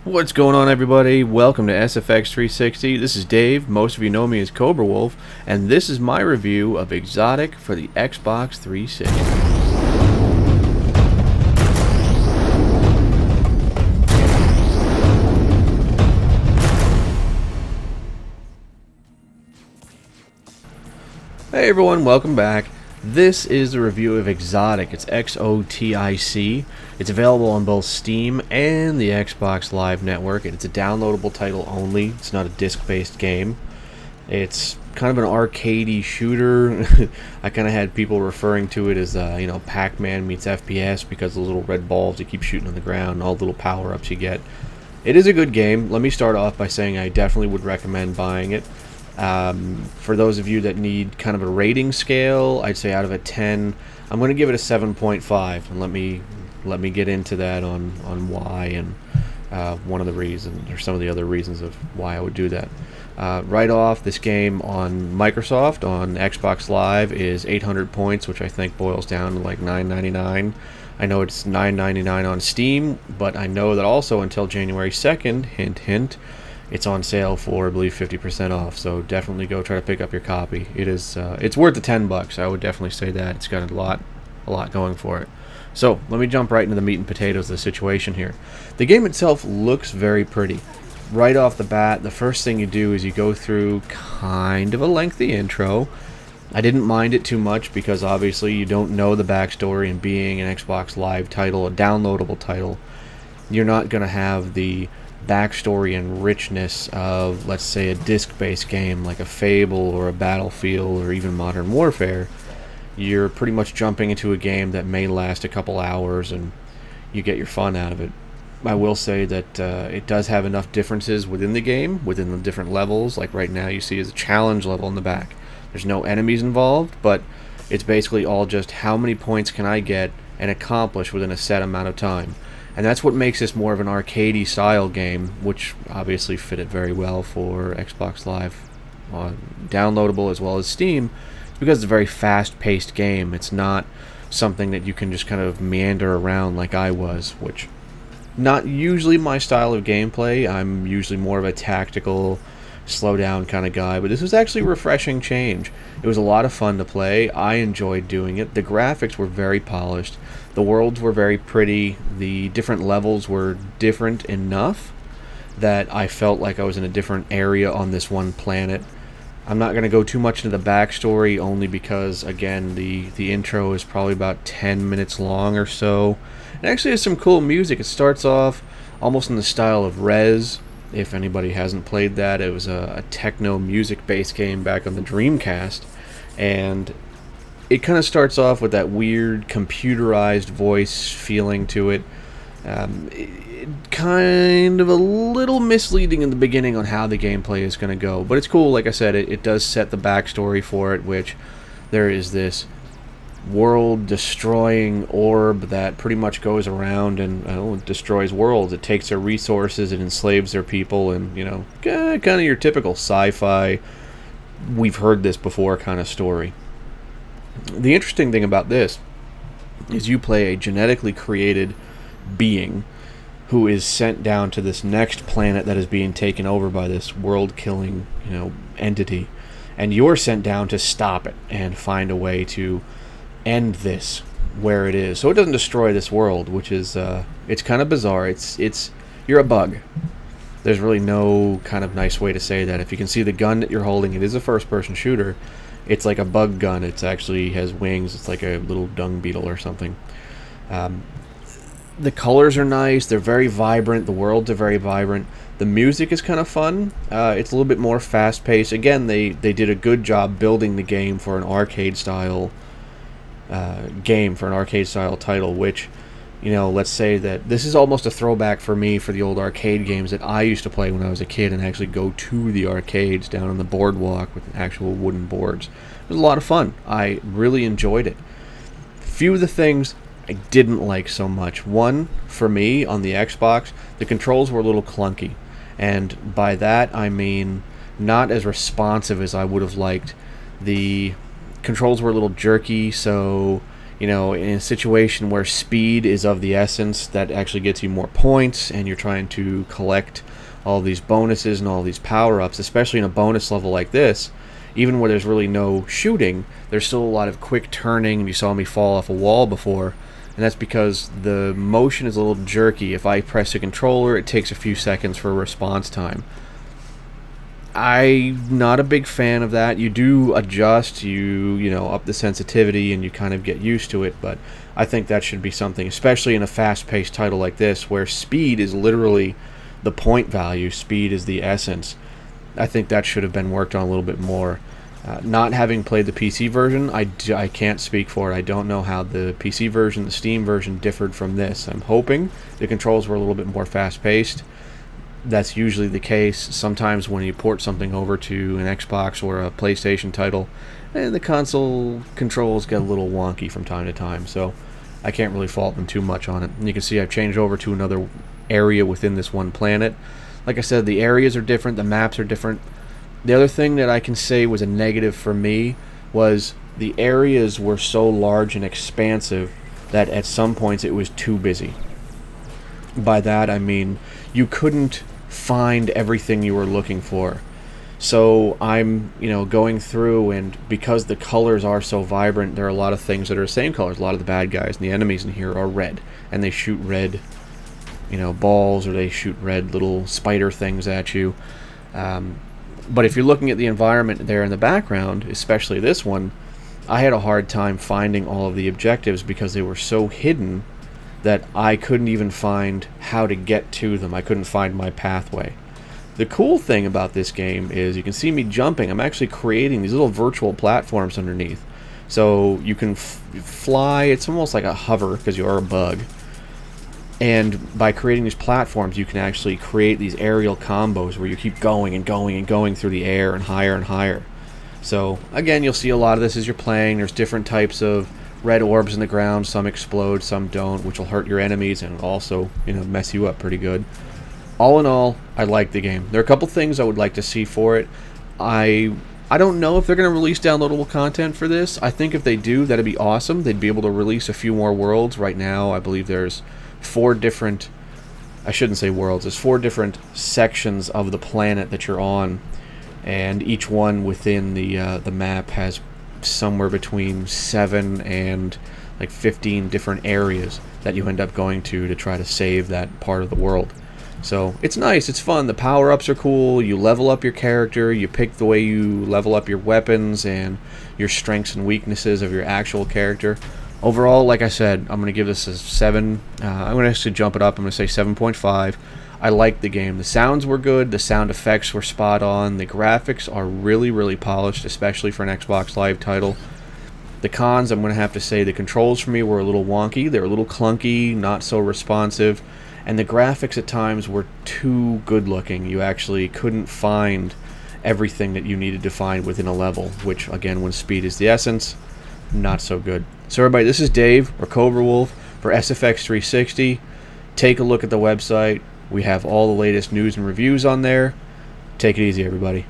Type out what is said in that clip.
What's going on, everybody? Welcome to SFX 360. This is Dave. Most of you know me as Cobra Wolf, and this is my review of XOTIC for the Xbox 360. Hey everyone, welcome back. This is a review of XOTIC. It's XOTIC. It's available on both Steam and the Xbox Live Network. It's a downloadable title only. It's not a disc-based game. It's kind of an arcadey shooter. I kind of had people referring to it as, Pac-Man meets FPS because of the little red balls you keep shooting on the ground and all the little power-ups you get. It is a good game. Let me start off by saying I definitely would recommend buying it. For those of you that need kind of a rating scale, I'd say out of a 10, I'm going to give it a 7.5, and let me get into that on why and one of the reasons, or some of the other reasons of why I would do that. Right off, this game on Microsoft, on Xbox Live, is 800 points, which I think boils down to like $9.99. I know it's $9.99 on Steam, but I know that also until January 2nd, hint hint, it's on sale for, I believe, 50% off. So definitely go try to pick up your copy. It's worth the $10. I would definitely say that. It's got a lot going for it. So let me jump right into the meat and potatoes of the situation here. The game itself looks very pretty. Right off the bat, the first thing you do is you go through kind of a lengthy intro. I didn't mind it too much because obviously you don't know the backstory, and being an Xbox Live title, a downloadable title, you're not going to have the backstory and richness of, let's say, a disc-based game like a Fable or a Battlefield or even Modern Warfare. You're pretty much jumping into a game that may last a couple hours and you get your fun out of it. I will say that it does have enough differences within the game, within the different levels. Like right now you see is a challenge level in the back. There's no enemies involved, but it's basically all just how many points can I get and accomplish within a set amount of time. And that's what makes this more of an arcadey style game, which obviously fit it very well for Xbox Live, downloadable as well as Steam, because it's a very fast-paced game. It's not something that you can just kind of meander around like I was, which not usually my style of gameplay. I'm usually more of a tactical, slow down kind of guy, but this was actually a refreshing change. It was a lot of fun to play. I enjoyed doing it. The graphics were very polished. The worlds were very pretty. The different levels were different enough that I felt like I was in a different area on this one planet. I'm not going to go too much into the backstory, only because, again, the intro is probably about 10 minutes long or so. It actually has some cool music. It starts off almost in the style of Rez. If anybody hasn't played that, it was a techno music-based game back on the Dreamcast, and it kind of starts off with that weird computerized voice feeling to it. Kind of a little misleading in the beginning on how the gameplay is going to go, but it's cool. Like I said, it does set the backstory for it, which there is this world-destroying orb that pretty much goes around and destroys worlds. It takes their resources, it enslaves their people, and, kind of your typical sci-fi, we've heard this before kind of story. The interesting thing about this is you play a genetically created being who is sent down to this next planet that is being taken over by this world-killing, entity, and you're sent down to stop it and find a way to end this where it is, so it doesn't destroy this world, which is it's kind of bizarre. It's you're a bug. There's really no kind of nice way to say that. If you can see the gun that you're holding, it is a first-person shooter. It's like a bug gun. It actually has wings. It's like a little dung beetle or something. The colors are nice. They're very vibrant. The worlds are very vibrant. The music is kind of fun. It's a little bit more fast-paced. Again, they did a good job building the game for an arcade-style title, which, let's say that this is almost a throwback for me for the old arcade games that I used to play when I was a kid and actually go to the arcades down on the boardwalk with actual wooden boards. It was a lot of fun. I really enjoyed it. Few of the things I didn't like so much. One, for me, on the Xbox, the controls were a little clunky. And by that, I mean not as responsive as I would have liked. The controls were a little jerky, so you know, in a situation where speed is of the essence, that actually gets you more points, and you're trying to collect all these bonuses and all these power-ups, especially in a bonus level like this, even where there's really no shooting, there's still a lot of quick turning, and you saw me fall off a wall before, and that's because the motion is a little jerky. If I press a controller, it takes a few seconds for a response time. I'm not a big fan of that. You do adjust, you know, up the sensitivity, and you kind of get used to it, but I think that should be something, especially in a fast-paced title like this, where speed is literally the point value, speed is the essence. I think that should have been worked on a little bit more. Not having played the PC version, I can't speak for it. I don't know how the PC version, the Steam version, differed from this. I'm hoping the controls were a little bit more fast-paced. That's usually the case. Sometimes when you port something over to an Xbox or a PlayStation title, the console controls get a little wonky from time to time, so I can't really fault them too much on it. And you can see I've changed over to another area within this one planet. Like I said, the areas are different, the maps are different. The other thing that I can say was a negative for me was the areas were so large and expansive that at some points it was too busy. By that I mean you couldn't find everything you were looking for. So I'm, you know, going through, and because the colors are so vibrant, there are a lot of things that are the same colors. A lot of the bad guys and the enemies in here are red, and they shoot red, you know, balls, or they shoot red little spider things at you. But if you're looking at the environment there in the background, especially this one, I had a hard time finding all of the objectives because they were so hidden that I couldn't even find how to get to them. I couldn't find my pathway. The cool thing about this game is you can see me jumping. I'm actually creating these little virtual platforms underneath. So you can fly. It's almost like a hover because you are a bug. And by creating these platforms, you can actually create these aerial combos where you keep going and going and going through the air and higher and higher. So again, you'll see a lot of this as you're playing. There's different types of red orbs in the ground. Some explode, some don't, which will hurt your enemies and also, you know, mess you up pretty good. All in all, I like the game. There are a couple things I would like to see for it. I don't know if they're going to release downloadable content for this. I think if they do, that'd be awesome. They'd be able to release a few more worlds. Right now, I believe there's 4 different, I shouldn't say worlds, there's 4 different sections of the planet that you're on, and each one within the map has somewhere between 7 and like 15 different areas that you end up going to try to save that part of the world. So it's nice, it's fun, the power-ups are cool, you level up your character, you pick the way you level up your weapons and your strengths and weaknesses of your actual character. Overall, like I said, I'm going to give this a 7. I'm going to actually jump it up. I'm going to say 7.5. I liked the game. The sounds were good. The sound effects were spot on. The graphics are really, really polished, especially for an Xbox Live title. The cons, I'm going to have to say the controls for me were a little wonky. They were a little clunky, not so responsive. And the graphics at times were too good looking. You actually couldn't find everything that you needed to find within a level, which, again, when speed is the essence, not so good. So everybody, this is Dave, or Cobra Wolf, for SFX 360. Take a look at the website. We have all the latest news and reviews on there. Take it easy, everybody.